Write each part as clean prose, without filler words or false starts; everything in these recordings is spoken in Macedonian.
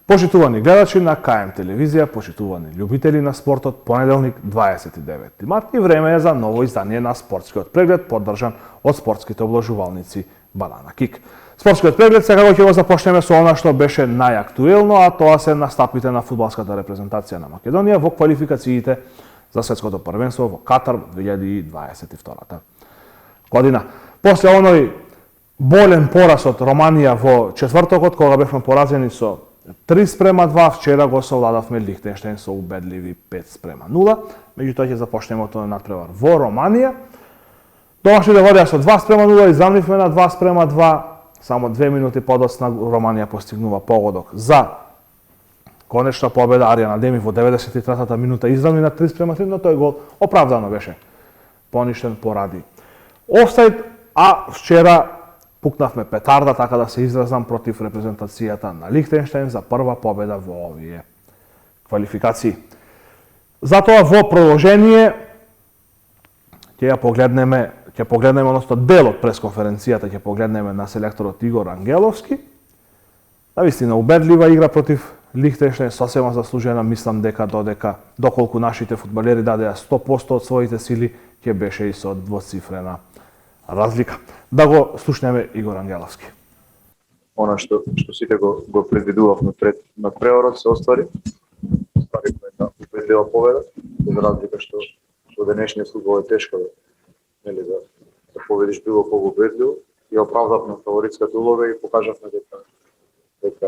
Почитувани гледачи на КМ телевизија, почитувани љубители на спортот, понеделник 29 март и време е за ново издание на спортскиот преглед поддржан од спортските обложувалници Банана Кик. Спортскиот преглед секако ќе го започнеме со она што беше најактуелно, а тоа се настапите на фудбалската репрезентација на Македонија во квалификациите за светското првенство во Катар 2022 година. После оној болен пораз од Романија во четвртокот, кога бевме поразени со 3:2, вчера го совладавме Лихтенштеин со убедливи 5:0. Меѓутоа ќе започнеме од тој надпревар во Романија. Домашните водеа со 2:0, израмнивме на 2:2. Само 2 минути подоцна Романија постигнува погодок за конечна победа. Аријан Адеми во 93-та минута израмни на 3:3, но тој гол оправдано беше поништен поради офсайд, а вчера пукнавме петарда, така да се изразам, против репрезентацијата на Лихтенштеин за прва победа во овие квалификации. Затоа во продолжение ќе погледнеме, односно дел од пресконференцијата ќе погледнеме на селекторот Игор Ангеловски. Навистина убедлива игра против Лихтенштеин, сосема заслужена, мислам дека доколку нашите фудбалери дадеа 100% од своите сили, ќе беше и со двоцифрена разлика. Да го слушнеме Игор Ангеловски. Она што сите го предвидувавме пред надпреварот се оствари. Оставивме една убедлива победа, без разлика што денешниот фудбал е тешко, нели, да победиш било кого убедливо, и оправдавме фаворитската улога и покажавме дека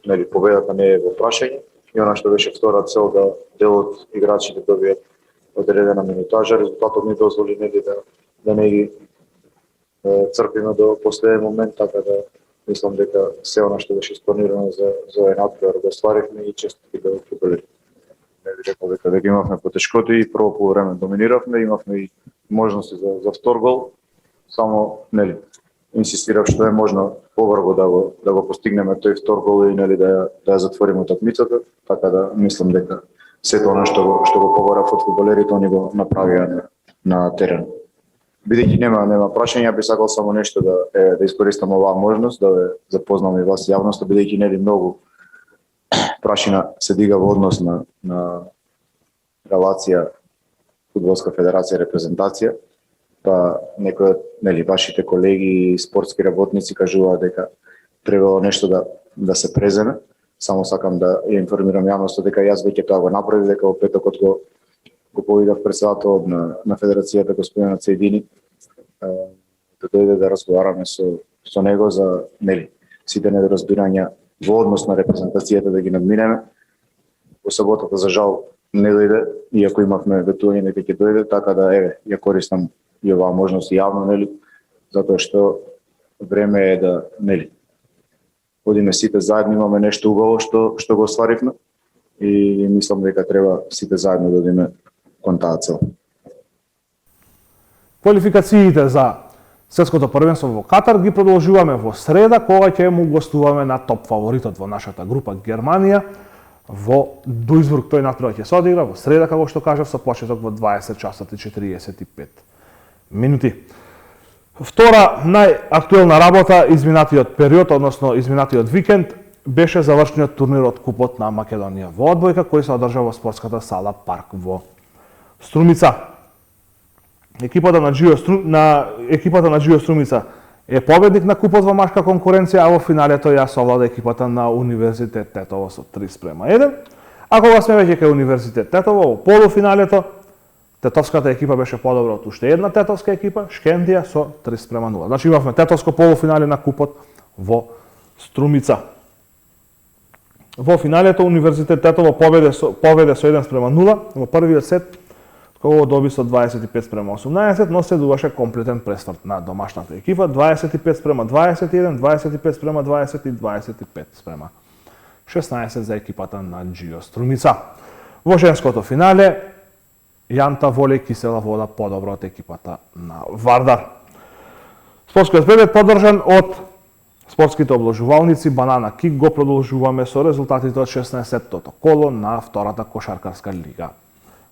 нели победата не е во прашање. И она што беше втора цел, да дел од играчите добијат одредена минутажа, резултатот ни дозволи нели да не ги црпиме до последен момент, така да мислам дека се она што беше испланирано за овој надпревар го остваривме и честитки да фудбалерите. Не би рекол дека имавме потешкоти и прво полувреме доминиравме, имавме и можности за втор гол, само нели инсистирав што е можно побрзо да го постигнеме тој втор гол и нели да ја затвориме утакмицата, така да мислам дека сето она што го побарав од фудбалерите они го направија на терен. Бидејќи нема прашање, би сакал само нешто да искористам оваа можност, да ве запознам и вас јавноста, бидејќи нели многу прашина се дига во однос на релација Фудбалска федерација репрезентација, па некои од нели вашите колеги и спортски работници кажуваат дека требало нешто да се преземе. Само сакам да ја информирам јавноста дека јас веќе тоа го направив, дека во петокот го повидав председателот на федерацијата господин Цејдини да дојде да разговараме со него за нели сите недоразбирања во однос на репрезентацијата да ги надминеме. Во саботата за жал не дојде, иако имавме ветување дека ќе дојде, така да ја користам и оваа можност јавно, нели, затоа што време е да нели одиме сите заедно, имаме нешто убаво што го остваривме и мислам дека треба сите заедно да одиме кон таа цел. Квалификациите за светското првенство во Катар ги продолжуваме во среда, кога ќе му гостуваме на топ фаворитот во нашата група Германија во Дујсбург. Тој надпревар ќе се одигра во среда, како што кажав, со почеток во 20:45 минути. Втора најактуелна работа изминатиот период, односно изминатиот викенд, беше завршниот турнир од Купот на Македонија во одбојка, кој се одржа во спортската сала Парк во Струмица. Екипата на Џио Струмица е победник на Купот во машка конкуренција, а во финалето ја совлада екипата на Универзитет Тетово со 3:1. А кога сме веќе кај Универзитет Тетово, во полуфиналето, тетовската екипа беше подобра од уште една тетовска екипа, Шкендија, со 3:0. Значи имавме тетовско полуфинале на Купот во Струмица. Во финалето Универзитет Тетово победе со 1:0 во првиот сет, кога доби со 25:18, но следуваше комплетен пресврт на домашната екипа, 25:21, 25:20 и 25:16 за екипата на Џио Струмица. Во женското финале, Јанта Волеј кисела вода подобро од екипата на Вардар. Спортскиот преглед поддржан од спортските обложувалници Банана Кик го продолжуваме со резултатите од 16-тото коло на втората кошаркарска лига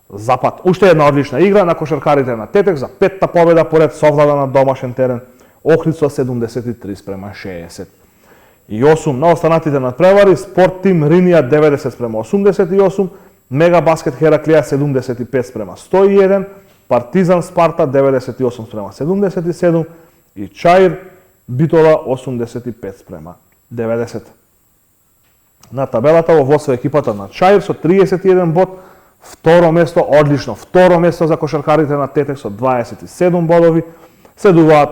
Запад. Уште една одлична игра на кошаркарите на Тетек за петта победа поред, совлада на домашен терен, Охрид со 73:60. На останатите надпревари Спорт Тим Ринија 90:88, Мега Баскет Хераклија 75:101, Партизан Спарта 98:77 и Чаир Битола 85:90. На табелата во водство екипата на Чаир со 31 бод, второ место, одлично, второ место за кошаркарите на Тетек со 27 бодови, следуваат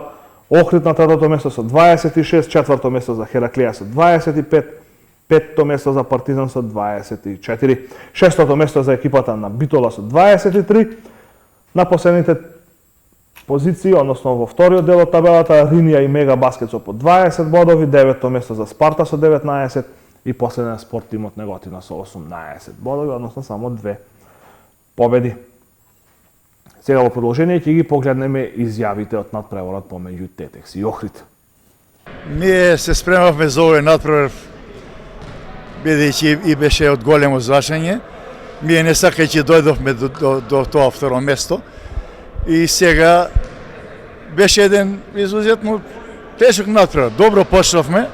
Охрид на третото место со 26, четврто место за Хераклија со 25, петто место за Партизан со 24, шестото место за екипата на Битола со 23, на последните позиции, односно во вториот дел од табелата, Ринија и Мега Баскет со по 20 бодови, девето место за Спарта со 19 и последен Спорт Тимот Неготина со 18 бодови, односно само 2 победи. Сега во продолжение ќе ги погледнеме изјавите од надпреворот помеѓу Тетекс и Охрид. Ние се спремавме за овој надпревар, бидејќи и беше од големо значење. Ние не сакајќи дојдовме до тоа второ место. И сега беше еден изузетно тешок надпревар. Добро почнавме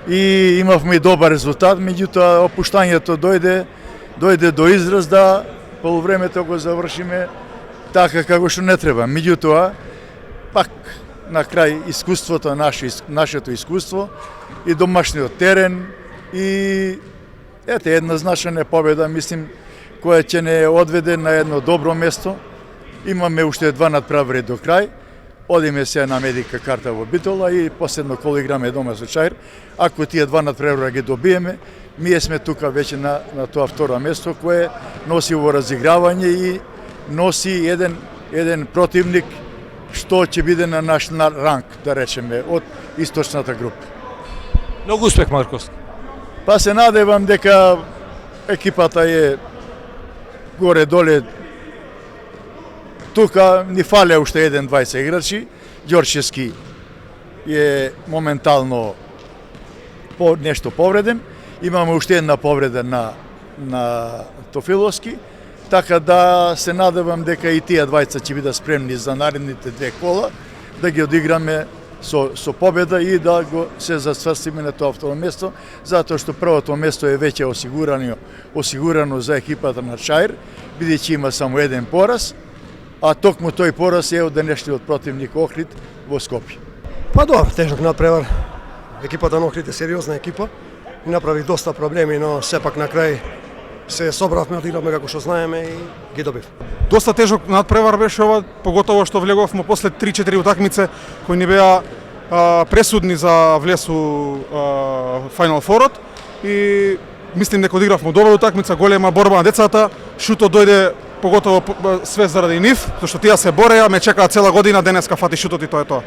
и имавме и добар резултат, меѓутоа опуштањето дојде до израз да полувремето го завршиме така како што не треба. Меѓутоа, пак на крај искуството, нашето искуство и домашниот терен и една значајна победа, мислим, која ќе не одведе на едно добро место. Имаме уште 2 надпревари до крај. Одиме се на медика карта во Битола и последно коло играме дома со Чаир. Ако тие 2 надпревара ги добиеме, ние сме тука веќе на тоа второ место кое носи во разигравање и носи еден противник што ќе биде на наш ранг, да речеме, од источната група. Многу успех, Маркос. Па се надевам дека екипата е горе-доле. Тука ни фале уште 1-20 играчи. Ѓорчевски е моментално нешто повреден. Имаме уште една повреда на Тофиловски. Така да се надевам дека и тие двајца ќе бидат спремни за наредните 2 кола, да ги одиграме со победа и да го се зацврстиме на тоа второ место, затоа што првото место е веќе осигурано за екипата на Чаир, бидејќи има само 1 пораз, а токму тој пораз е од денешниот противник Охрид во Скопје. Па добро, тежок надпревар. Екипата на Охрид е сериозна екипа и направи доста проблеми, но сепак на крај се собравме, одигравме како што знаеме и ги добив. Доста тежок надпревар беше ова, поготово што влеговме после 3-4 утакмице кои ни беа пресудни за влез у Final Four-от и мислим дека одигравме добра утакмица, голема борба на децата, шутот дојде поготово све заради нив, зашто тие се бореа, ме чекаа цела година, денеска фати шутот и тоа е тоа.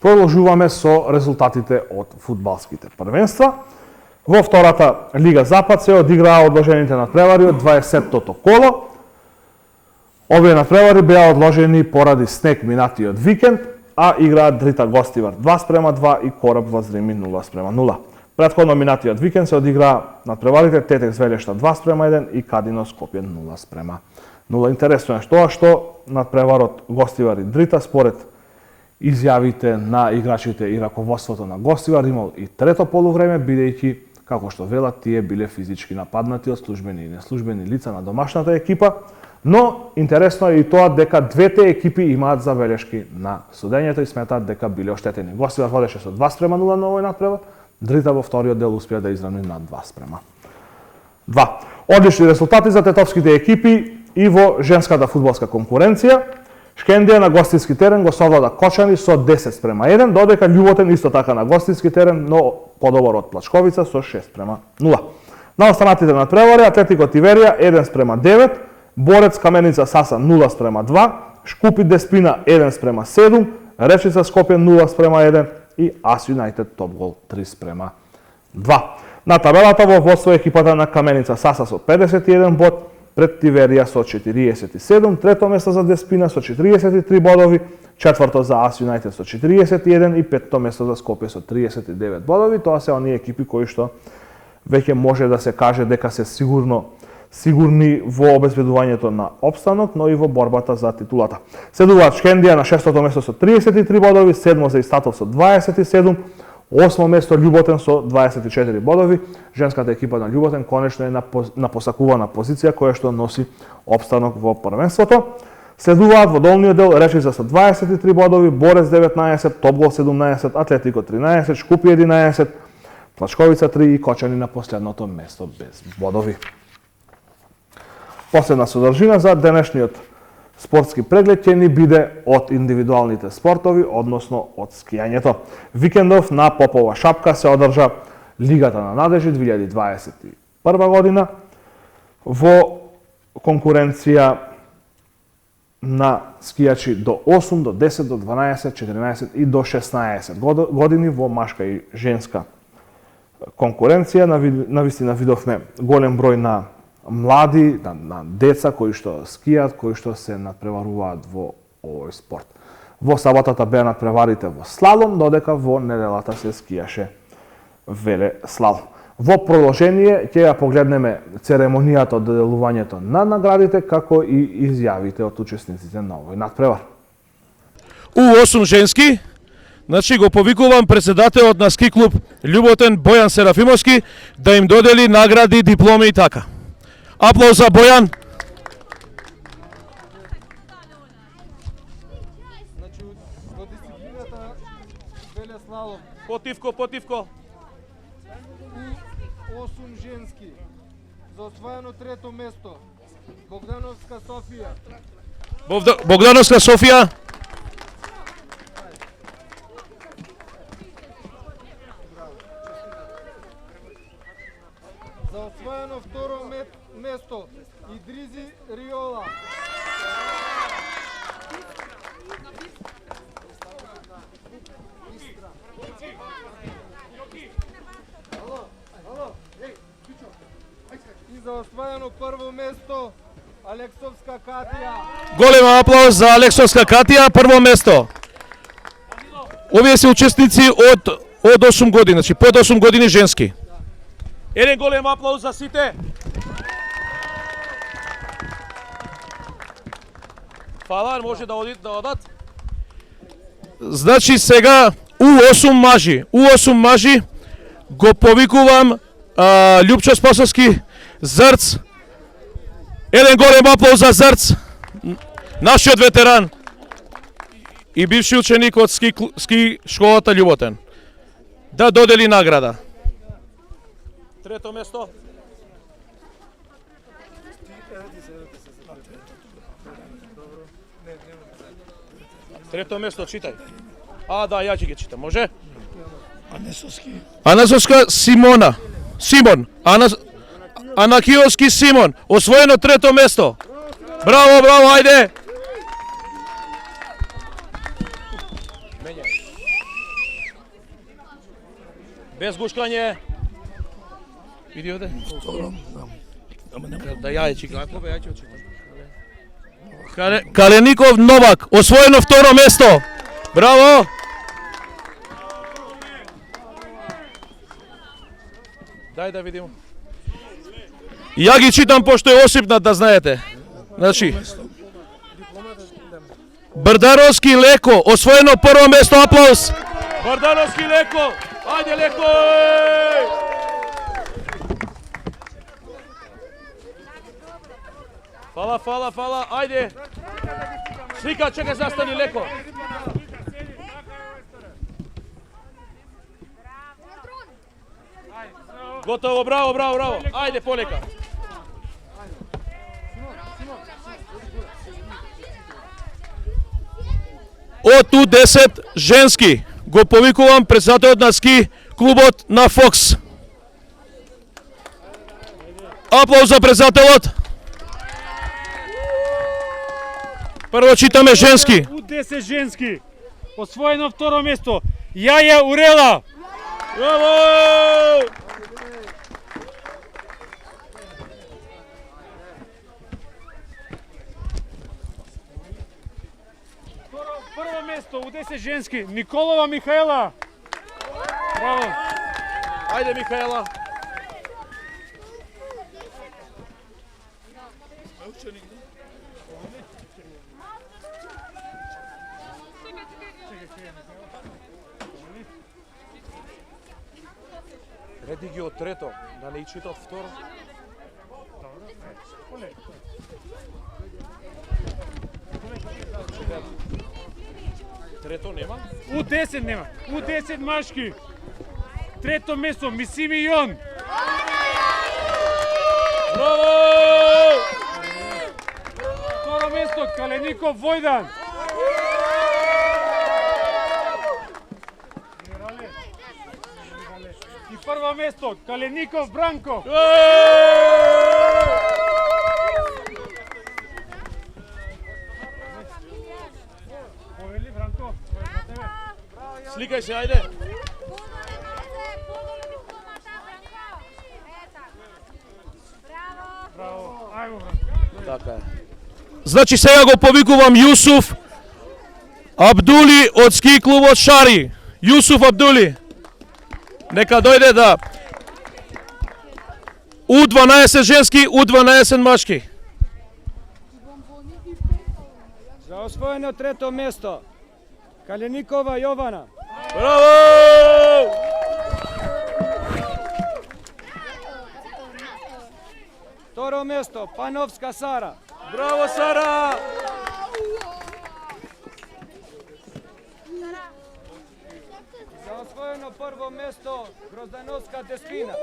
Продолжуваме со резултатите од фудбалските првенства. Во втората Лига Запад се одиграа одложените надпревари од 20-тото коло. Овие надпревари беа одложени поради снег минатиот викенд, а играат Дрита Гостивар 2:2 и Кораб Воздрими 0:0. Претходно минатиот викенд се одиграа надпреварите Тетекс Велешта 2:1 и Кадино Скопје 0:0. Интересно е тоа што надпреварот Гостивар и Дрита според изјавите на играчите и раководството на Гостивар имал и трето полувреме, бидејќи, како што велат, тие биле физички нападнати од службени и неслужбени лица на домашната екипа, но интересно е и тоа дека двете екипи имаат забелешки на судењето и сметаат дека биле оштетени. Гостивар водеше со 2:0 на овој надпревар, Дрита во вториот дел успеа да изравни на 2:2. Одлични резултати за тетовските екипи и во женската фудбалска конкуренција. Шкендија на гостински терен го совлада Кочани со 10:1, додека Љуботен исто така на гостински терен, но подобро од Плачковица со 6:0. На останатите надпревари Атлетико Тиверија 1:9, Борец Каменица Саса 0:2, Шкупи Деспина 1:7, Речица Скопје 0:1 и Ас Юнајтед Топгол 3:2. На табелата во водство екипата на Каменица Саса со 51 бод, пред Тиверија со 47, трето место за Деспина со 43 бодови, четврто за Ас Юнајтед со 41 и петто место за Скопје со 39 бодови. Тоа се оние екипи кои што веќе може да се каже дека се сигурни во обезбедувањето на опстанок, но и во борбата за титулата. Следуваат Шкендија на шестото место со 33 бодови, седмо за Истатов со 27, Осмо место Љуботен со 24 бодови. Женската екипа на Љуботен конечно е на посакувана позиција која што носи опстанок во првенството. Следуваат во долниот дел Речица со 23 бодови, Борец 19, Топгол 17, Атлетико 13, Шкупи 11, Плачковица 3 и Кочани на последното место без бодови. Последна содржина за денешниот спортски преглед ќе ни биде од индивидуалните спортови, односно од скијањето. Викендов на Попова шапка се одржа Лигата на надежи 2021 година во конкуренција на скијачи до 8, до 10, до 12, 14 и до 16 години во машка и женска конкуренција. Навистина видовме голем број на млади, на деца кои што скијат, кои што се надпреваруваат во овој спорт. Во саботата беа надпреварите во слалом, додека во неделата се скијаше веле слалом. Во продолжение ќе ја погледнеме церемонијата од доделувањето на наградите, како и изјавите од учесниците на овој надпревар. U8 женски, значи го повикувам председателот на ски клуб Љуботен Бојан Серафимовски да им додели награди, дипломи и така. Аплауз за Бојан. Значи, во дисциплината веле слалом, Потивко. U8 женски, за освоено трето место, Богдановска Софија. Богдановска Софија. За освоено второ место, Идризи Риола. И за освоено прво место, Алексовска Катија. Голем аплауз за Алексовска Катија, прво место. Овие се учесници од 8 години, значи под 8 години женски. Еден голем аплауз за сите. Фала, може да одат. Значи сега U8 мажи го повикувам Љупчо Спасовски, Зрц. Еден голем аплауз за Зрц, нашиот ветеран и бивши ученик од ски школата Љуботен. Да додели награда. Трето место. Трето место, читај. Да, ја ќе ги читам, може? Анасовска Симон. Анакиовски Симон, освоено трето место. Браво, ајде. Без гушкање. Види овде? Да ја ќе очитам. Калеников Новак, освоено второ место. Браво! Дај да видим. Ја ги читам пошто е осипнат, да знаете. Значи, Брдаровски Леко, освоено прво место, аплауз. Брдаровски Леко, ајде Леко! Фала, ајде. Слика, чекај, застани Леко. Готово, браво. Ајде полека. Од U10 женски го повикувам председателот на ски клубот на Фокс. Аплауз за председателот. Прво читаме женски. U10 женски. Освоено второ место. Јаја Урела. Браво! Прво место U10 женски. Николова Михаела. Браво. Ајде Михаела. Реди ги од трето, да не и читат второ. Трето нема? U10 нема. U10 машки. Трето место Мисими Јон. Браво! Второ место Калеников Војдан. И прво место Калеников Бранко. Повели Бранко, за тебе. Сликај се, ајде. Браво. Ајмо Бранко. Така е. Значи сега го повикувам Јусуф Абдули од ски клубот Шари. Јусуф Абдули. Нека дојде да U12 женски, U12 машки. За освоено трето место Каленикова Јована. Браво! Второ место Пановска Сара. Браво, Сара! За освоено прво место Гроздановска Деспина.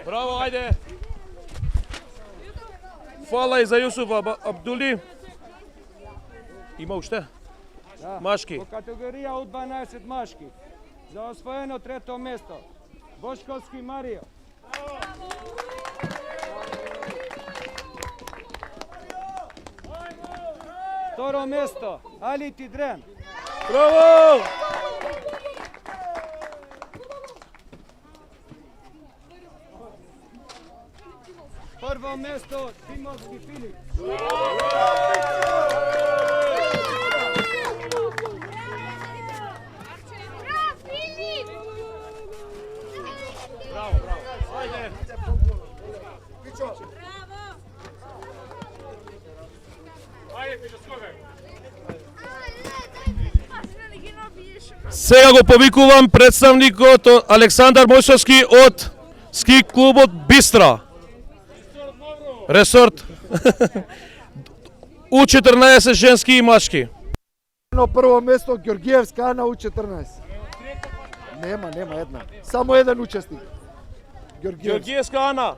Браво, ајде! Фала и за Јусуф Абдули. Има уште? Машки. Во категорија U12 машки. За освоено трето место Бошковски Марио. Второ место Али Тидрен. Браво! Прво место Тимовски Филип. Сега го повикувам представникот Александар Мојсовски од ски клубот Бистра. Ресорт. U14 женски и машки. На прво место Ѓоргиевска Ана U14. Нема една. Само еден учесник. Ѓоргиевска Ана.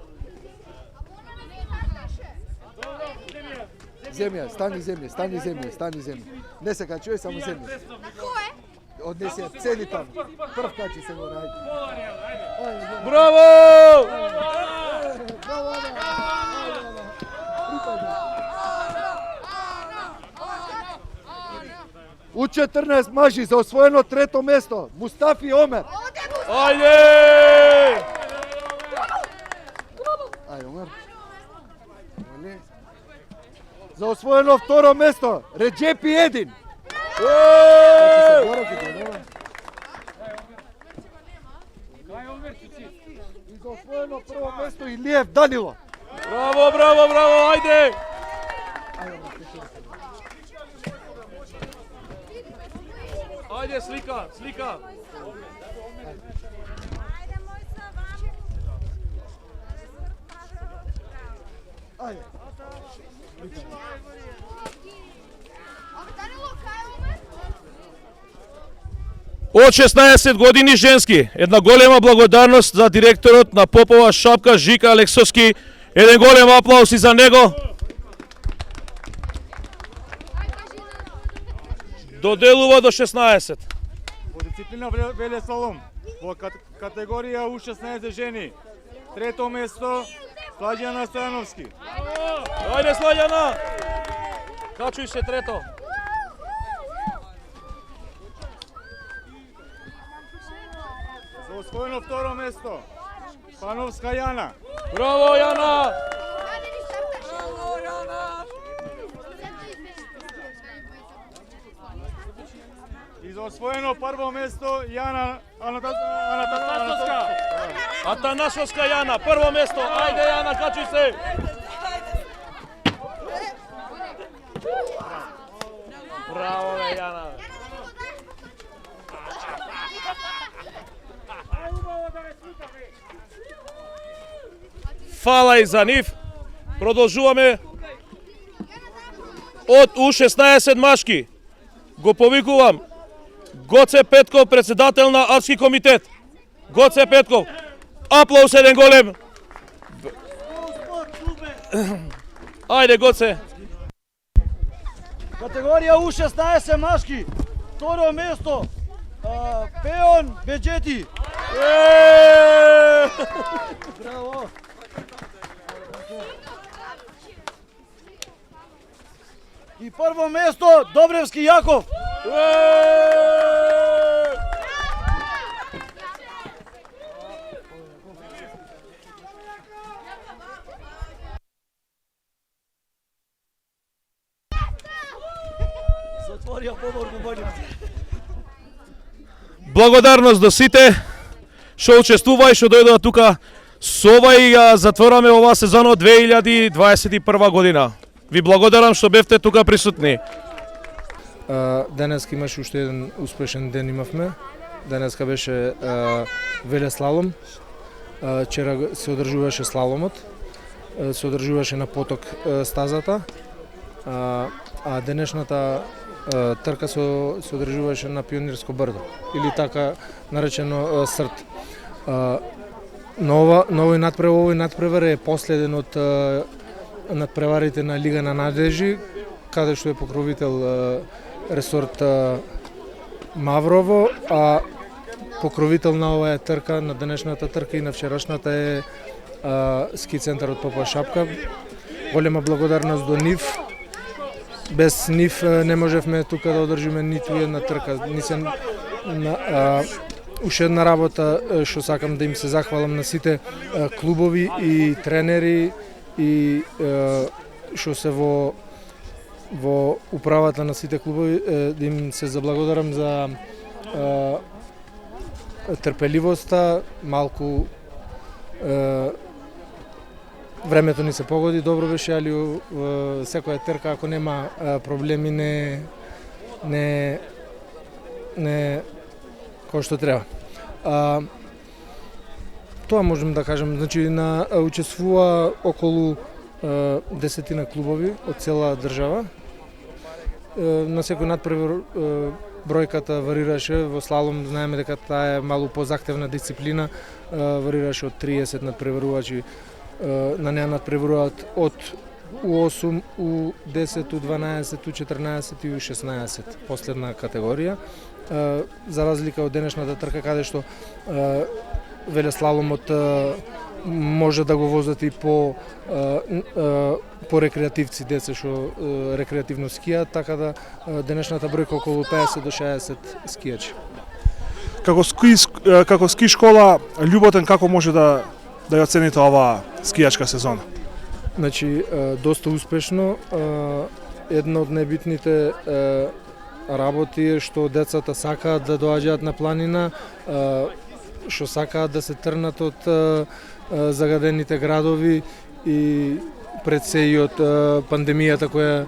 Земја, стани земја. Не се качуј, само земја. На кое? Однесе цели таму. Прв качи се го ради. Браво! U14 мажи за освоено трето место. Мустафи Омер. Ајде! Ај, Омер. За освоено второ место. Реджепи Един. И за освоено прво место Илиев Данило. Браво, ајде! Ајде, слика. Ајде. Од 16 години женски, една голема благодарност за директорот на Попова шапка Жика Алексовски. Еден голем аплауз и за него. Доделува до 16. Во дисциплина велеслалом, во категорија U16 жени, трето место Сладјана Стојановски. Ајде, Сладјана! Качуј се трето. За освоено второ место Пановска Јана. Браво, Јана! И за освоено прво место Јана Атанасовска Јана, прво место. Ајде Јана, качи се. Браво бе Јана. Фала и за нив. Продолжуваме од У16 машки. Го повикувам Гоце Петков, председател на Адски комитет. Гоце Петков. Аплауз еден голем. Ајде Гоце. Категорија У16 машки. Второ место Пеон Беджети. Браво. И прво место Добревски Јаков. Затворија помор го болим. Благодарност до сите што учествува и што дојдоа тука. Со ова и затвораме оваа сезона од 2021 година. Ви благодарам што бевте тука присутни. Денес имаше уште еден успешен ден имавме. Денеска беше велеслалом. Вчера се одржуваше слаломот. Се одржуваше на поток стазата. А денешната трка се одржуваше на Пионирско брдо или така наречено Срт. Но овој надпревар е последен од надпреварите на Лига на надежи, каде што е покровител ресорт Маврово, а покровител на оваа трка, на денешната трка и на вчерашната е ски центарот Попа Шапка. Голема благодарност до нив. Без нив не можевме тука да одржиме ниту една трка. Уште една работа што сакам да им се захвалам на сите клубови и тренери и што се во управата на сите клубови, да им се заблагодарам за трпеливоста. Малку времето ни се погоди, добро беше, али секоја трка ако нема проблеми не кој што треба. Тоа можем да кажем, значи учествува околу 10 клубови од цела држава. На секој надпревар бројката варираше, во слалом знаеме дека таа е малку позахтевна дисциплина, варираше од 30 надпреварувачи, на неа надпреваруваат од У8, У10, У12, У14 и У16, последна категорија. За разлика од денешната трка, каде што велеслаломот може да го возат и по рекреативци, деца што рекреативно скијат, така да денешната бројка околу 50 до 60 скијачи. Како ски школа Љуботен, како може да ја оцените оваа скијачка сезона? Значи, доста успешно. Една од најбитните работи е што децата сакаат да доаѓаат на планина, што сакаат да се трнат од загадените градови и пред се и од пандемијата која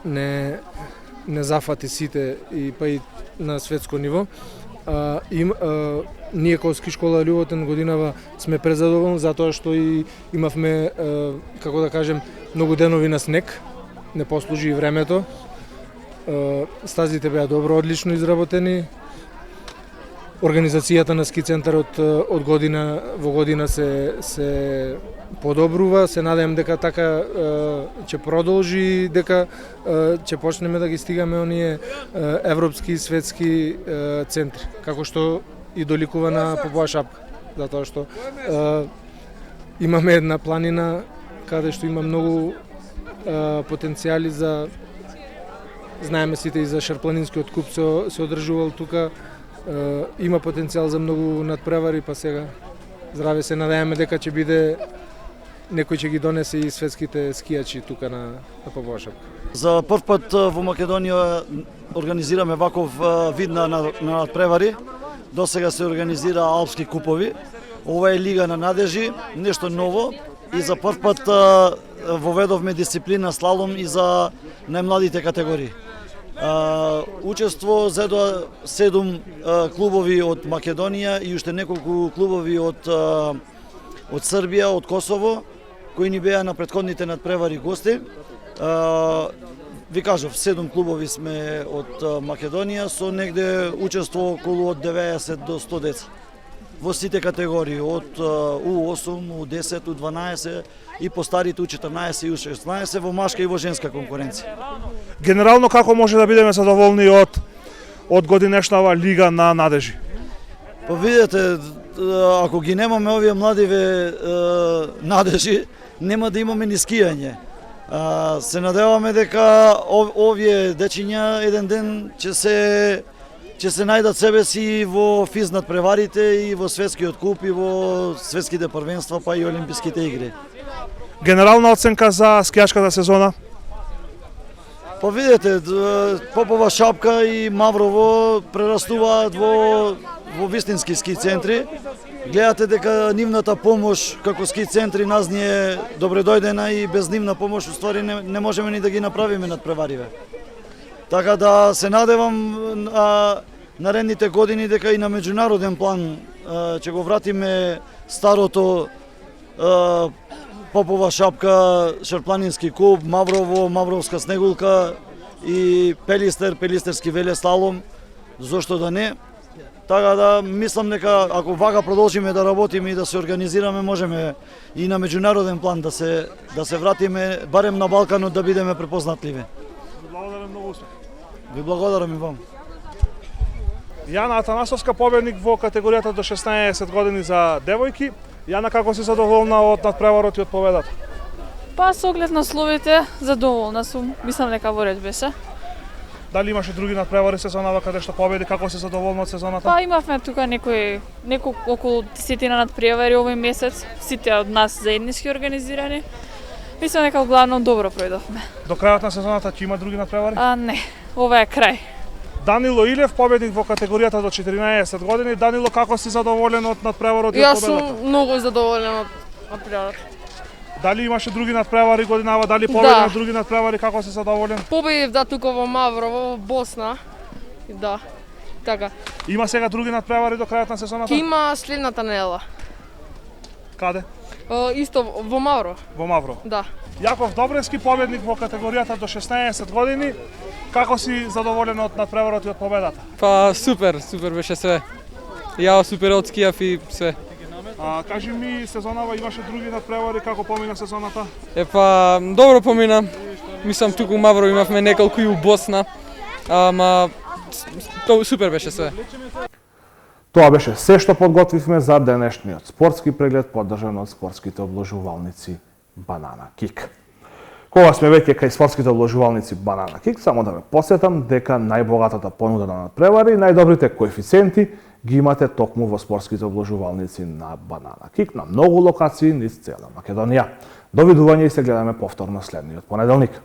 не зафати сите и па и на светско ниво. Ние како ски школа Љуботен годинава сме презадоволни затоа што и имавме, како да кажем, многу денови на снег, не послужи и времето. Стазите беа добро, одлично изработени. Организацијата на ски центарот од година во година се подобрува. Се надевам дека така ќе продолжи, дека ќе почнеме да ги стигаме оние европски и светски центри, како што и доликува на Попова Шапка, затоа што имаме една планина каде што има многу потенцијали за, знаеме сите, и за шарпланинскиот куп се одржувал тука. Има потенцијал за многу надпревари, па сега здраве се надејаме дека ќе биде некој ќе ги донесе и светските скијачи тука на Попова шапка. За прв пат во Македонија организираме ваков вид на надпревари. До сега се организира алпски купови. Ова е лига на надежи, нешто ново и за прв пат воведовме дисциплина слалом и за најмладите категории. Учество зедоа 7 клубови од Македонија и уште неколку клубови од Србија, од Косово, кои ни беа на претходните надпревари гости. Ви кажав, 7 клубови сме од Македонија со негде учество околу од 90 до 100 деца. Во сите категории, од U8, U10, U12 и постарите U14 и U16 во машка и во женска конкуренција. Генерално како може да бидеме задоволни од годинешнава лига на надежи? Па видете, ако ги немаме овие младиве надежи, нема да имаме ни скијање. Се надеваме дека овие дечиња еден ден ќе се најдат себе си во физ надпреварите и во светскиот куп и во светските првенства, па и олимписките игри. Генерална оценка за скијачката сезона? Па видете, Попова шапка и Маврово прерастуваат во вистински ски центри. Гледате дека нивната помош како ски центри нас ни е добредојдена и без нивна помош уствари не можеме ни да ги направиме надпревариве. Така да се надевам наредните години дека и на меѓународен план ќе го вратиме старото Попова шапка, Шарпланински куп, Маврово, Мавровска снегулка и Пелистерски велеслалом, зошто да не. Така да мислам дека ако вака продолжиме да работиме и да се организираме, можеме и на меѓународен план да се вратиме, барем на Балканот да бидеме препознатливи. Благодарам многу успех. Ви благодарам и вам. Јана Атанасовска, победник во категоријата до 16 години за девојки. Јана, како си задоволна од надпреварот и од победата? Па, со оглед на словите, задоволна сум. Мислам дека во ред беше. Дали имаше други надпревари сезонава каде што победи, како си задоволна од сезоната? Па, имавме тука неколку околу 10 надпревари овој месец, сите од нас заеднички организирани. Мислам дека главно добро пројдовме. До крајот на сезоната ќе има други надпревари? Не, ова е крај. Данило Илев, победник во категоријата до 14 години. Данило, како си задоволен од надпреварот и од победата? Јас сум многу задоволен од надпреварот. Дали имаше други надпревари годинава, дали победи на други надпревари, како си задоволен? Победив тука во Маврово, во Босна. Да, така. Има сега други надпревари до крајот на сезоната? Има следната недела. Каде? Исто во Мавро. Во Мавро? Да. Јаков Добревски, победник во категоријата до 16 години. Како си задоволен од надпреварот и од победата? Па супер беше све. Ја супер отскијав и све. Кажи ми, сезонава имаше други надпревари, како помина сезоната? Па добро помина. Мислам туку у Мавро имавме неколку и у Босна. Ама тоа супер беше све. Тоа беше се што подготвивме за денешниот спортски преглед поддржан од спортските обложувалници Банана Кик. Кога сме веќе кај спортските обложувалници Банана Кик, само да ве посетам дека најбогатата понуда на надпревари и најдобрите коефициенти ги имате токму во спортските обложувалници на Банана Кик на многу локации низ цела Македонија. Довидување и се гледаме повторно следниот понеделник.